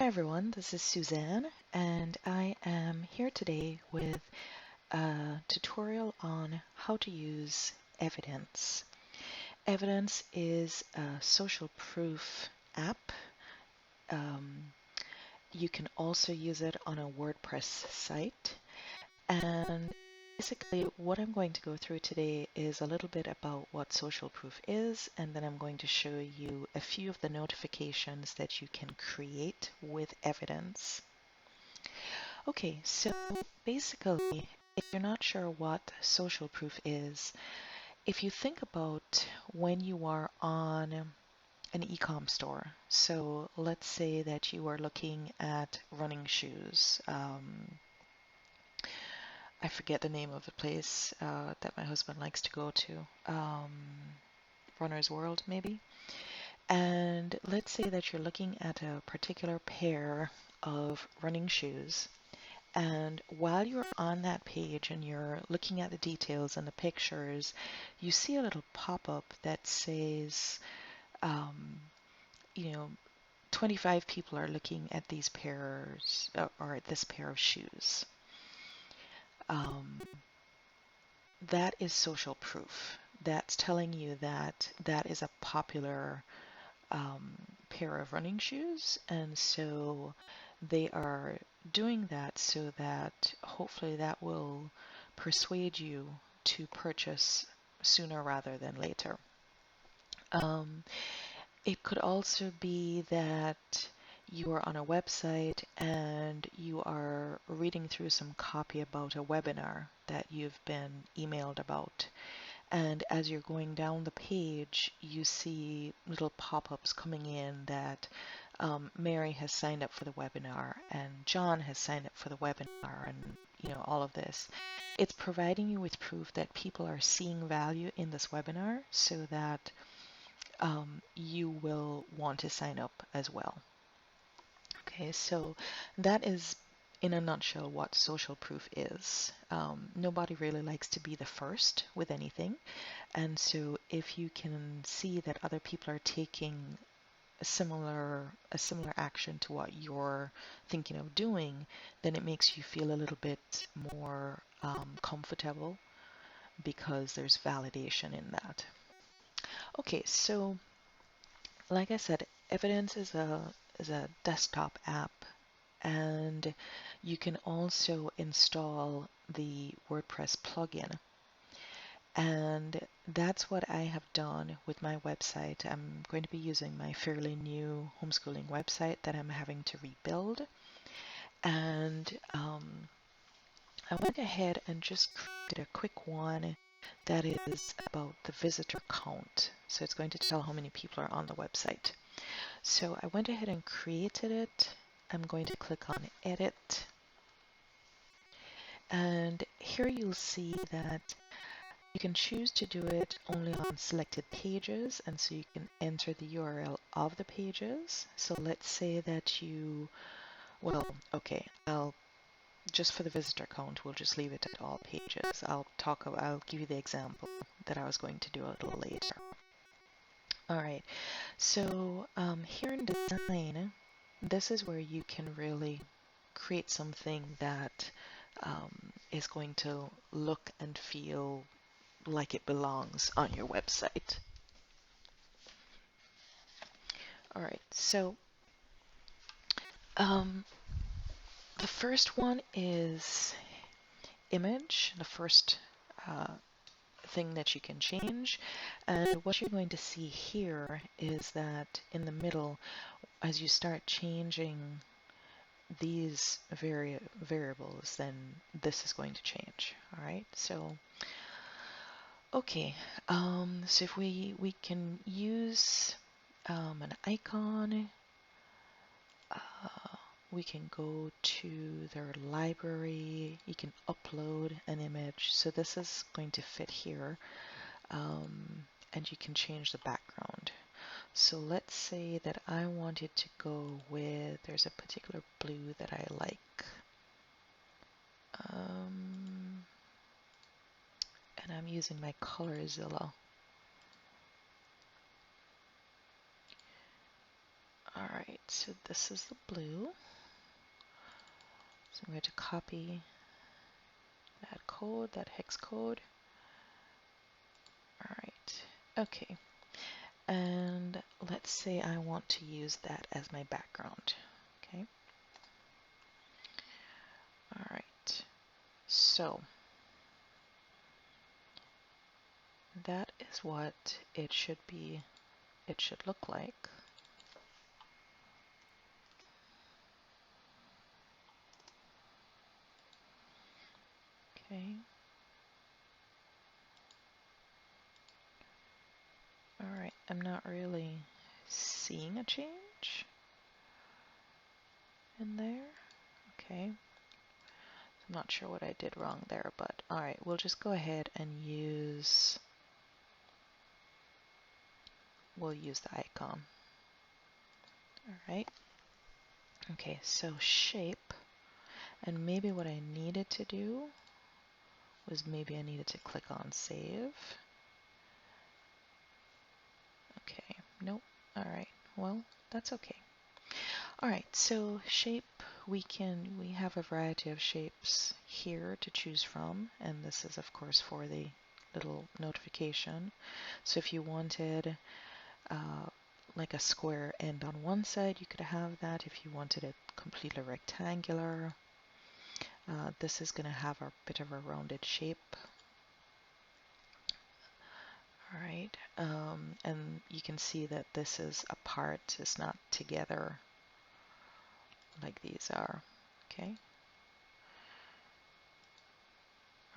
Hi everyone, this is Suzanne, and I am here today with a tutorial on how to use Evidence. Evidence is a social proof app. Um, you can also use it on a WordPress site. And basically, what I'm going to go through today is a little bit about what social proof is, and then I'm going to show you a few of the notifications that you can create with Evidence. Okay, so basically, if you're not sure what social proof is, if you think about when you are on an e-com store, so let's say that you are looking at running shoes. I forget the name of the place that my husband likes to go to. Runner's World, maybe. And let's say that you're looking at a particular pair of running shoes. And while you're on that page and you're looking at the details and the pictures, you see a little pop-up that says, um, you know, 25 people are looking at these pairs or at this pair of shoes. Um, that is social proof. That's telling you that that is a popular um, pair of running shoes, and so they are doing that so that hopefully that will persuade you to purchase sooner rather than later. Um, it could also be that you are on a website and you are reading through some copy about a webinar that you've been emailed about. And as you're going down the page, you see little pop-ups coming in that Mary has signed up for the webinar and John has signed up for the webinar and all of this. It's providing you with proof that people are seeing value in this webinar so that you will want to sign up as well. Okay, so that is in a nutshell what social proof is. Nobody really likes to be the first with anything. And so if you can see that other people are taking a similar action to what you're thinking of doing, then it makes you feel a little bit more comfortable because there's validation in that. Okay, so like I said, Evidence is a desktop app, and you can also install the WordPress plugin. And that's what I have done with my website. I'm going to be using my fairly new homeschooling website that I'm having to rebuild. And I went ahead and just created a quick one that is about the visitor count. So it's going to tell how many people are on the website. So I went ahead and created it. I'm going to click on Edit. And here you'll see that you can choose to do it only on selected pages, and so you can enter the URL of the pages. So let's say that I'll just for the visitor count, we'll just leave it at all pages. I'll give you the example that I was going to do a little later. All right, so here in design, this is where you can really create something that is going to look and feel like it belongs on your website. All right, so the first one is image, the first thing that you can change. And what you're going to see here is that in the middle, as you start changing these variables, then this is going to change. All right, so okay, so if we can use an icon, we can go to their library. You can upload an image. So this is going to fit here, and you can change the background. So let's say that I wanted to go with, there's a particular blue that I like. And I'm using my ColorZilla. All right, so this is the blue. So I'm going to copy that code, that hex code. All right, okay. And let's say I want to use that as my background. Okay. All right. So that is what it should be. It should look like. Okay. All right. I'm not really seeing a change in there. Okay. I'm not sure what I did wrong there, but all right. We'll just go ahead and we'll use the icon. All right. Okay. So shape, and maybe what I needed to do was maybe I needed to click on save. Okay, nope. All right, well, that's okay. All right, so shape, we have a variety of shapes here to choose from, and this is of course for the little notification. So if you wanted like a square end on one side, you could have that. If you wanted it completely rectangular, this is going to have a bit of a rounded shape. All right, and you can see that this is apart, it's not together like these are. Okay.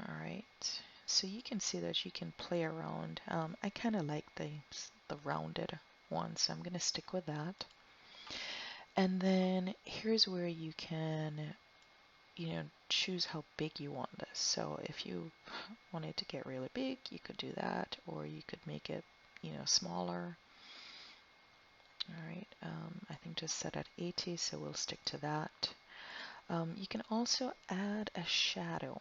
All right. So you can see that you can play around. I kind of like the rounded one, so I'm going to stick with that. And then here's where you can, choose how big you want this. So if you want it to get really big, you could do that, or you could make it, smaller. All right, I think just set at 80, so we'll stick to that. You can also add a shadow.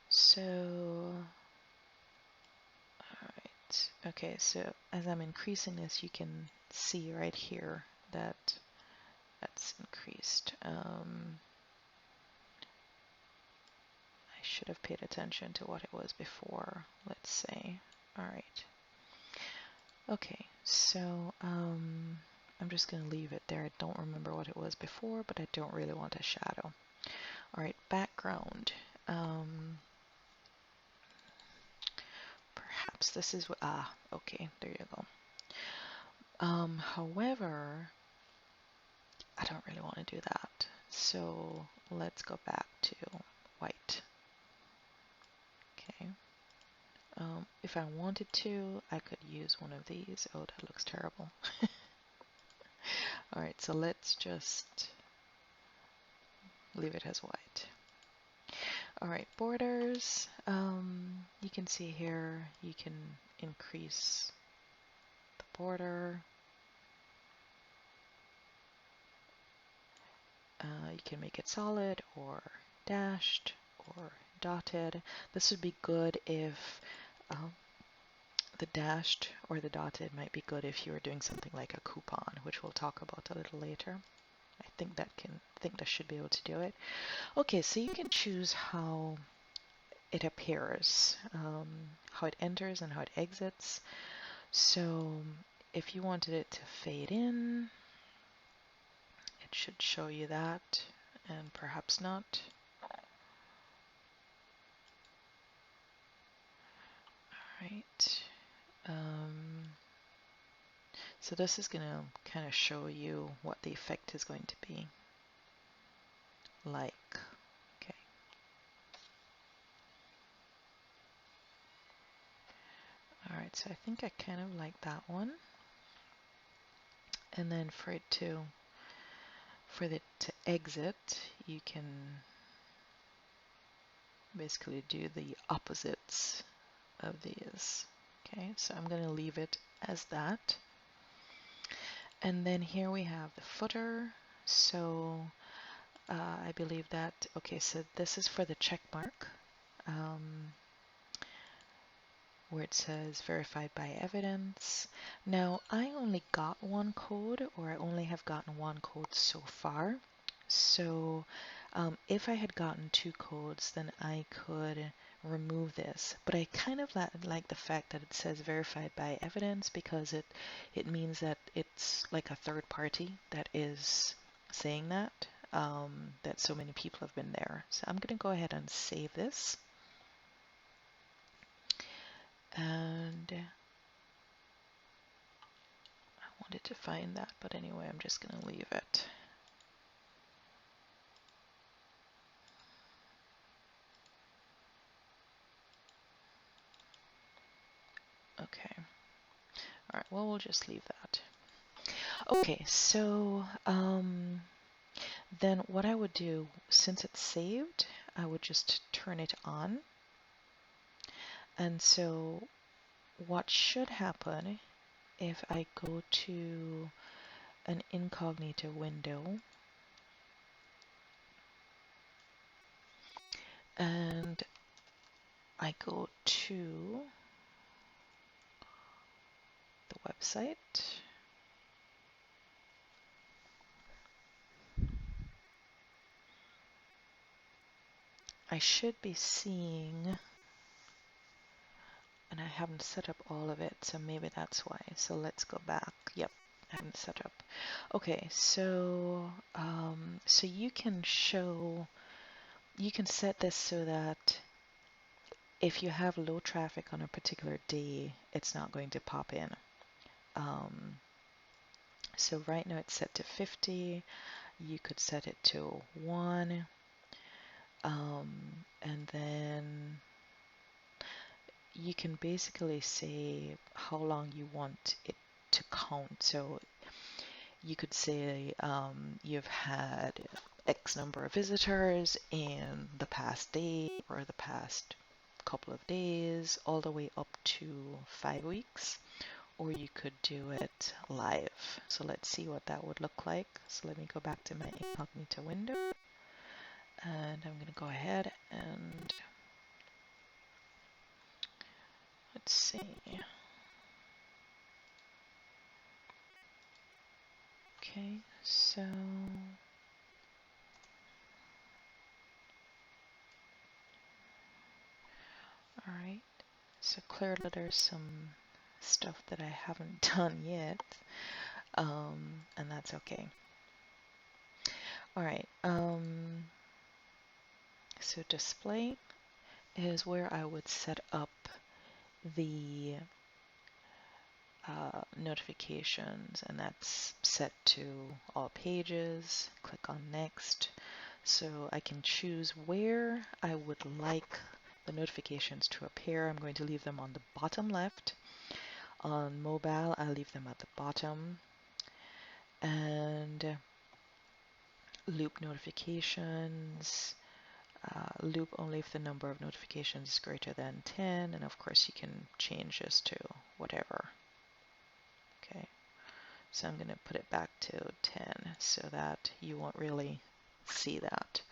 So, all right, okay, so as I'm increasing this, you can see right here that that's increased. I should have paid attention to what it was before, let's say. All right. Okay, so I'm just going to leave it there. I don't remember what it was before, but I don't really want a shadow. All right, background. Perhaps this is what, okay, there you go. However, I don't really want to do that. So let's go back to white. Okay. If I wanted to, I could use one of these. Oh, that looks terrible. All right, so let's just leave it as white. All right, borders. You can see here, you can increase the border. You can make it solid or dashed or dotted. This would be good if the dashed or the dotted might be good if you were doing something like a coupon, which we'll talk about a little later. I think that should be able to do it. Okay, so you can choose how it appears, how it enters and how it exits. So if you wanted it to fade in, it should show you that, and perhaps not. All right. So this is going to kind of show you what the effect is going to be like. Okay. All right, so I think I kind of like that one. And then for it to exit, you can basically do the opposites of these. Okay, so I'm going to leave it as that. And then here we have the footer. So I believe that, okay, so this is for the check mark. where it says verified by evidence. Now, I only got one code, or I only have gotten one code so far. So if I had gotten two codes, then I could remove this. But I kind of like the fact that it says verified by evidence, because it means that it's like a third party that is saying that, that so many people have been there. So I'm going to go ahead and save this. And I wanted to find that, but anyway, I'm just going to leave it. Okay. All right, well, we'll just leave that. Okay, so then what I would do, since it's saved, I would just turn it on. And so what should happen if I go to an incognito window and I go to the website, I should be seeing, and I haven't set up all of it, so maybe that's why. So let's go back. Yep, I haven't set up. Okay, so so you can set this so that if you have low traffic on a particular day, it's not going to pop in. So right now it's set to 50. You could set it to 1. And then you can basically say how long you want it to count. So you could say you've had X number of visitors in the past day or the past couple of days, all the way up to 5 weeks, or you could do it live. So let's see what that would look like. So let me go back to my incognito window, and I'm going to go ahead and let's see. Okay, so all right. So clearly there's some stuff that I haven't done yet, and that's okay. All right. So display is where I would set up the notifications, and that's set to all pages. Click on next. So I can choose where I would like the notifications to appear. I'm going to leave them on the bottom left. On mobile, I'll leave them at the bottom. And loop notifications, loop only if the number of notifications is greater than 10, and of course you can change this to whatever. Okay, so I'm going to put it back to 10 so that you won't really see that.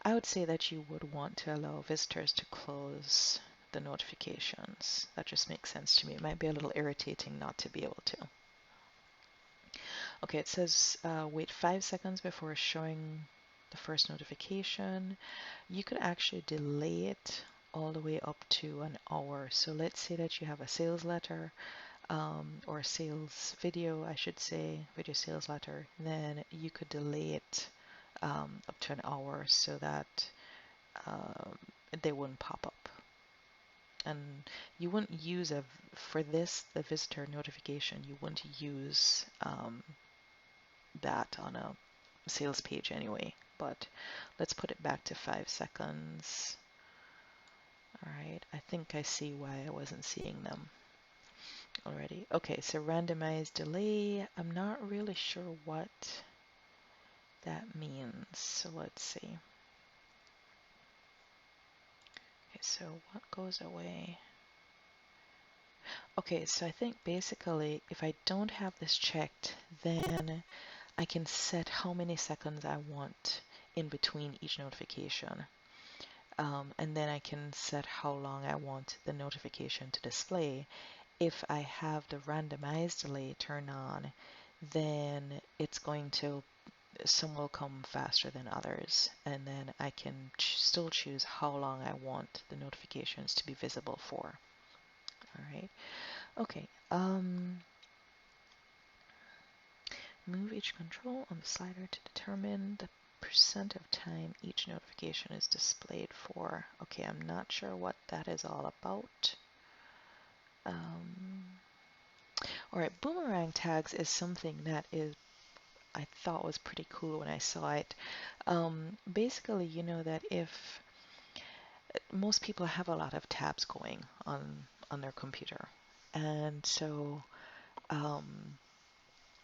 I would say that you would want to allow visitors to close the notifications. That just makes sense to me. It might be a little irritating not to be able to. Okay, it says wait 5 seconds before showing the first notification. You could actually delay it all the way up to an hour. So let's say that you have a sales letter or a sales video, I should say, video sales letter, then you could delay it up to an hour so that they wouldn't pop up. And you wouldn't use for this, the visitor notification, you wouldn't use that on a sales page anyway. But let's put it back to 5 seconds. All right, I think I see why I wasn't seeing them already. Okay, so randomized delay. I'm not really sure what that means. So let's see. Okay, so what goes away? Okay, so I think basically if I don't have this checked, then I can set how many seconds I want in between each notification. And then I can set how long I want the notification to display. If I have the randomized delay turned on, then it's going to, some will come faster than others, and then I can still choose how long I want the notifications to be visible for. All right. Okay. Move each control on the slider to determine the percent of time each notification is displayed for. Okay, I'm not sure what that is all about. All right, boomerang tags is something that I thought was pretty cool when I saw it. Basically, you know that if most people have a lot of tabs going on their computer, and so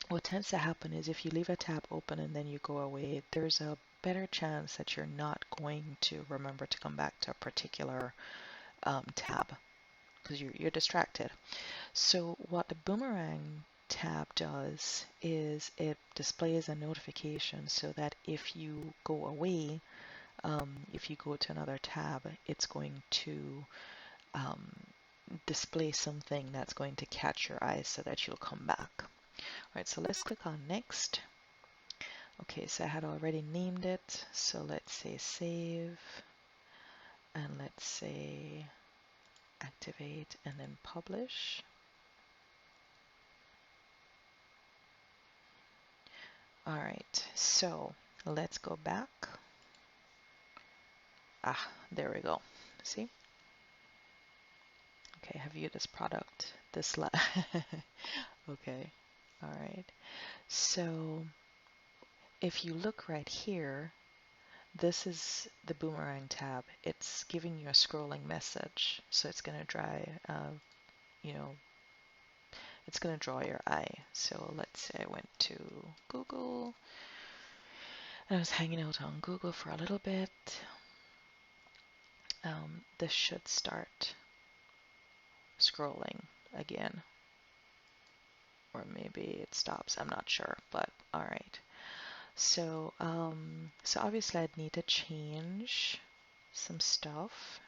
what tends to happen is if you leave a tab open and then you go away, there's a better chance that you're not going to remember to come back to a particular tab because you're distracted. So what the boomerang tab does is it displays a notification so that if you go away, if you go to another tab, it's going to um, display something that's going to catch your eye so that you'll come back. All right, so let's click on next. Okay, so I had already named it, so let's say save, and let's say activate, and then publish. All right, so let's go back. Ah, there we go. See? Okay, have you this product, this okay, all right. So if you look right here, this is the boomerang tab. It's giving you a scrolling message, so it's going to you know, it's going to draw your eye. So let's say I went to Google, and I was hanging out on Google for a little bit. This should start scrolling again, or maybe it stops. I'm not sure, but all right. So, so obviously I'd need to change some stuff.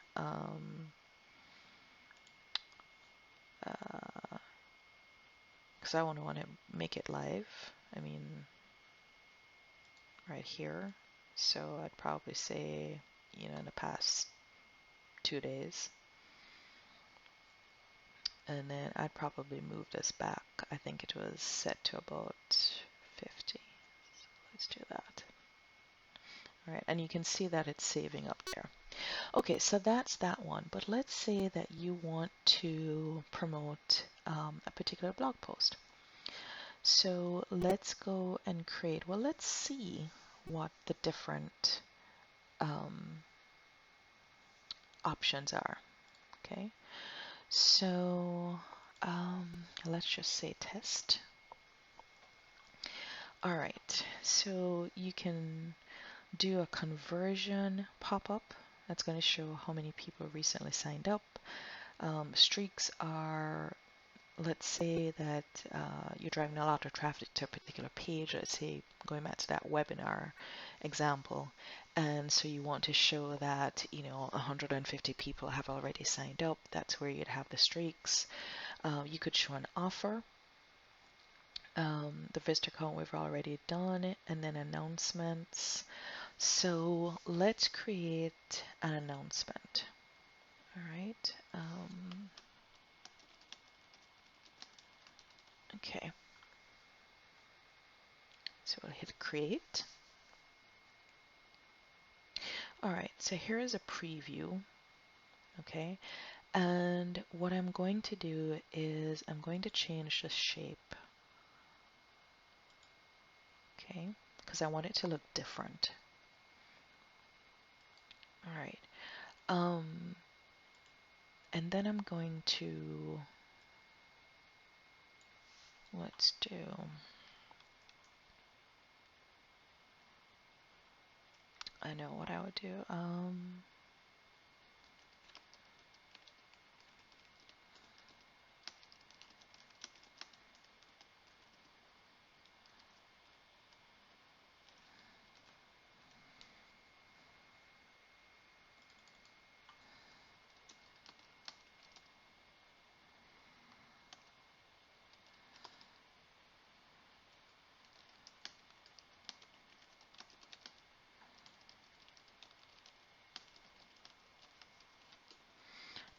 Because I want to make it live. I mean, right here. So I'd probably say, you know, in the past 2 days. And then I'd probably move this back. I think it was set to about 50. So let's do that. All right, and you can see that it's saving up there. Okay, so that's that one. But let's say that you want to promote a particular blog post. So let's go and create, well, let's see what the different options are. Okay, so let's just say test. All right, so you can do a conversion pop-up. That's going to show how many people recently signed up. Streaks are, let's say that you're driving a lot of traffic to a particular page. Let's say going back to that webinar example, and so you want to show that, you know, 150 people have already signed up. That's where you'd have the streaks. You could show an offer. The visitor count we've already done, and then announcements. So let's create an announcement. All right. Okay. So we'll hit create. All right. So here is a preview. Okay. And what I'm going to do is I'm going to change the shape. Okay. Because I want it to look different. All right. And then I'm going to, let's do, I know what I would do.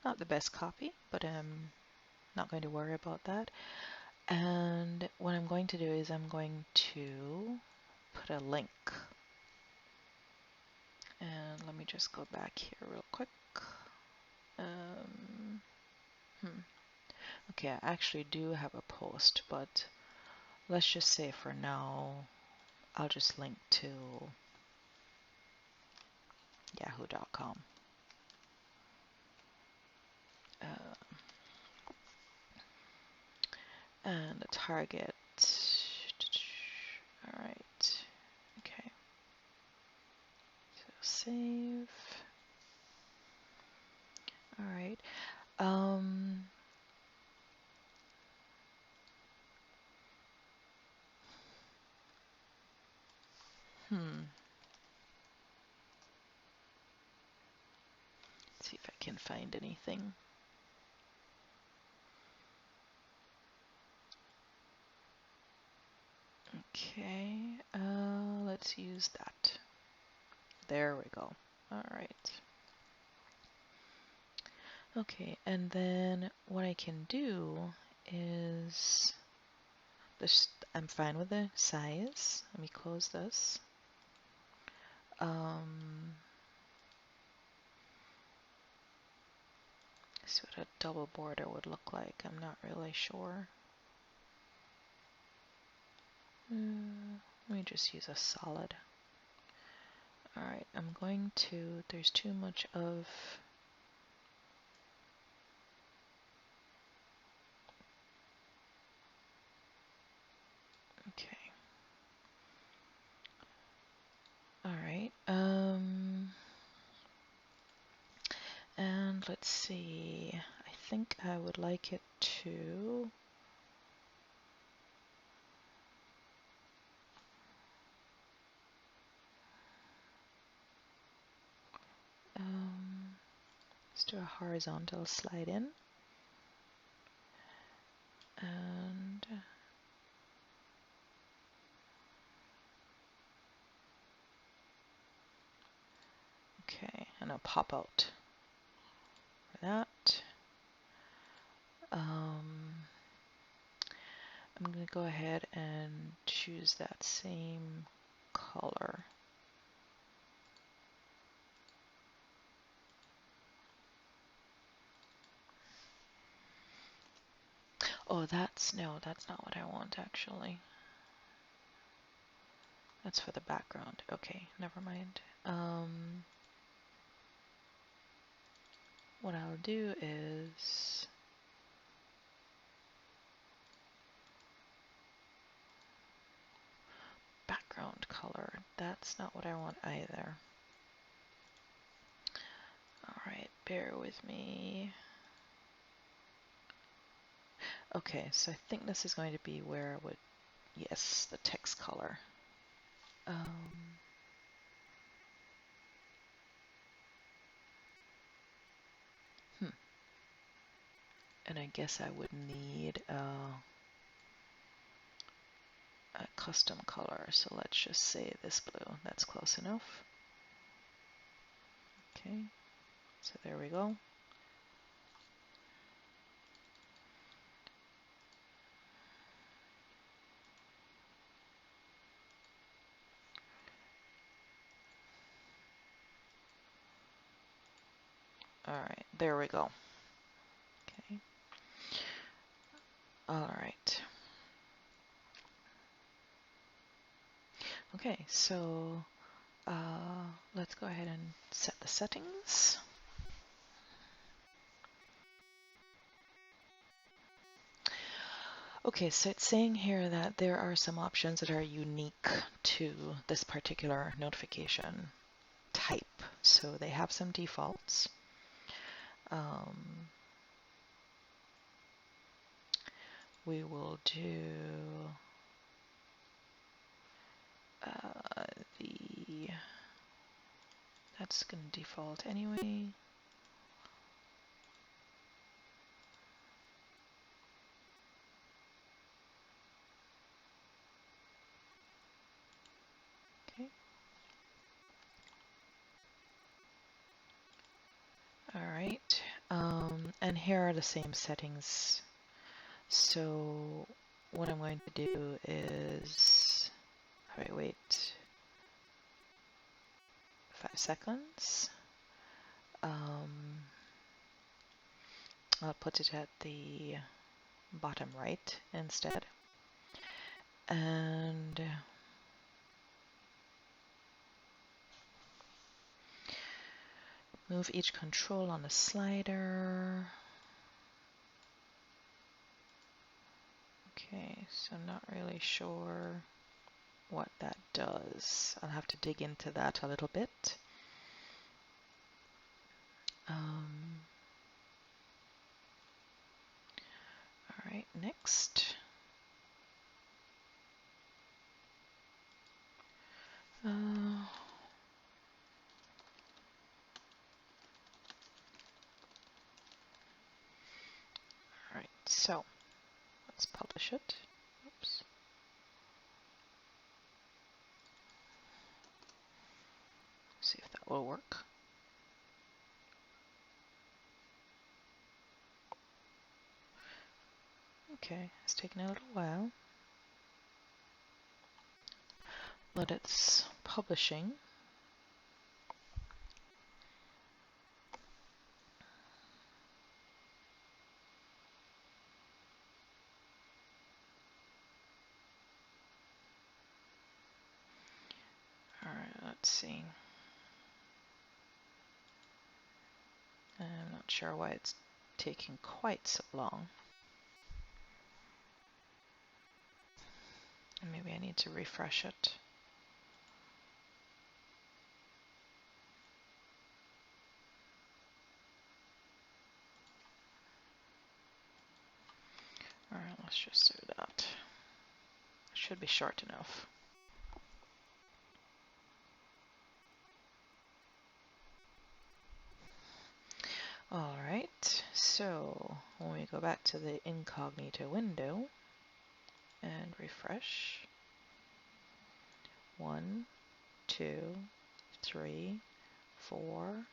Not the best copy, but I'm not going to worry about that. And what I'm going to do is I'm going to put a link. And let me just go back here real quick. Um, Okay, I actually do have a post, but let's just say for now, I'll just link to yahoo.com. And the target. All right. Okay. So save. All right. Let's see if I can find anything. Okay. Let's use that. There we go. All right. Okay, and then what I can do is this. I'm fine with the size. Let me close this. See what a double border would look like. I'm not really sure. Let me just use a solid. Alright, I'm going to, there's too much of okay. Alright, and let's see. I think I would like it to let's do a horizontal slide in. And okay, and a pop out for that. I'm going to go ahead and choose that same color. Oh, no, that's not what I want actually. That's for the background. Okay, never mind. What I'll do is background color. That's not what I want either. Alright, bear with me. Okay, so I think this is going to be where I would, yes, the text color. And I guess I would need a custom color. So let's just say this blue. That's close enough. Okay, so there we go. Alright, there we go. Okay. Alright. Okay, so let's go ahead and set the settings. Okay, so it's saying here that there are some options that are unique to this particular notification type. So they have some defaults. We will do that's going to default anyway. Okay. All right. here are the same settings. So what I'm going to do is, wait 5 seconds. I'll put it at the bottom right instead. And move each control on the slider. Okay, so I'm not really sure what that does. I'll have to dig into that a little bit. All right, next. All right, so let's publish it. Oops. See if that will work. Okay, it's taken a little while, but it's publishing. All right, let's see. I'm not sure why it's taking quite so long. Maybe I need to refresh it. All right, let's just do that. It should be short enough. All right, so when we go back to the incognito window and refresh, 1, 2, 3, 4,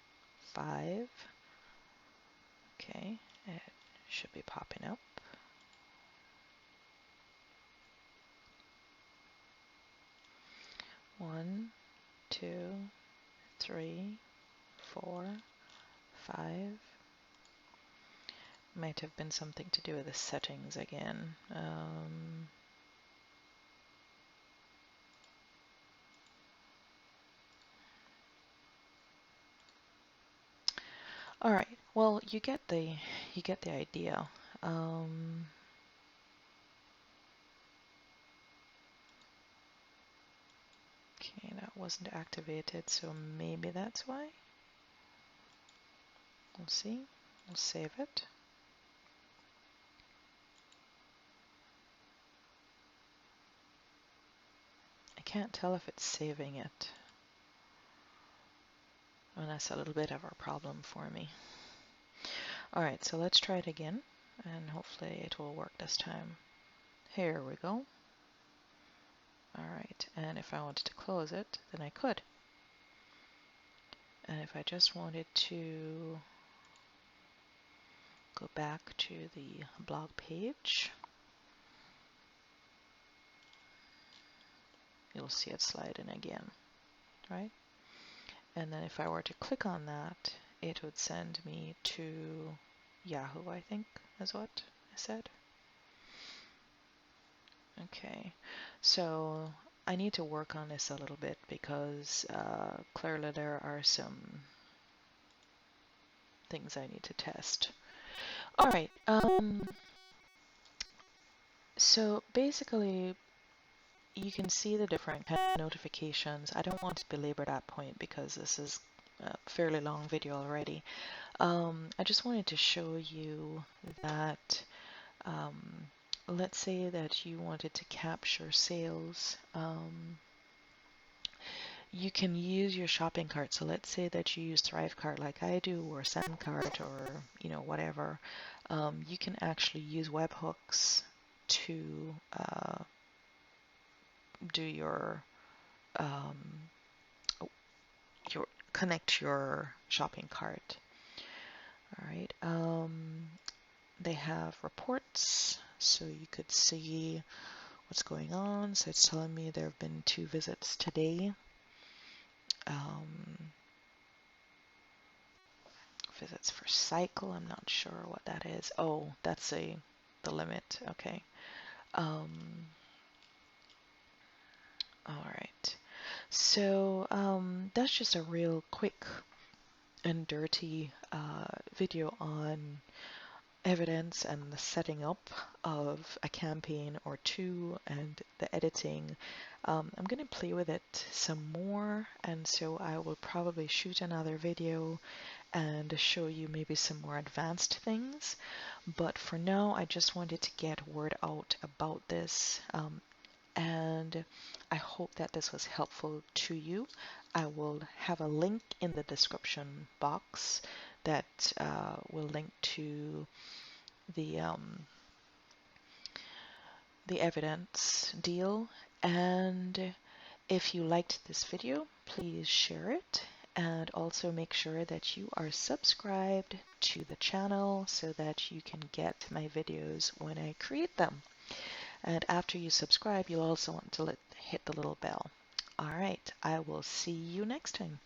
5. Okay, it should be popping up. 1, 2, 3, 4, 5. Might have been something to do with the settings again. All right. Well, you get the idea. Okay, that wasn't activated, so maybe that's why. We'll see. We'll save it. I can't tell if it's saving it. And that's a little bit of a problem for me. All right, so let's try it again, and hopefully it will work this time. Here we go. All right, and if I wanted to close it, then I could. And if I just wanted to go back to the blog page, you'll see it slide in again, right? And then if I were to click on that, it would send me to Yahoo, I think is what I said. Okay, so I need to work on this a little bit because clearly there are some things I need to test. All right, so basically you can see the different kind of notifications. I don't want to belabor that point because this is a fairly long video already. I just wanted to show you that let's say that you wanted to capture sales. You can use your shopping cart. So let's say that you use Thrivecart like I do, or SendCart, or whatever. You can actually use webhooks to do your connect your shopping cart. All right. they have reports, so you could see what's going on. So it's telling me there have been 2 visits today. Visits per cycle, I'm not sure what that is. Oh, that's the limit. Okay. All right. So that's just a real quick and dirty video on evidence and the setting up of a campaign or 2 and the editing. I'm going to play with it some more, and so I will probably shoot another video and show you maybe some more advanced things. But for now, I just wanted to get word out about this, and I hope that this was helpful to you. I will have a link in the description box that will link to the evidence deal. And if you liked this video, please share it, and also make sure that you are subscribed to the channel so that you can get my videos when I create them. And after you subscribe, you'll also want to hit the little bell. All right, I will see you next time.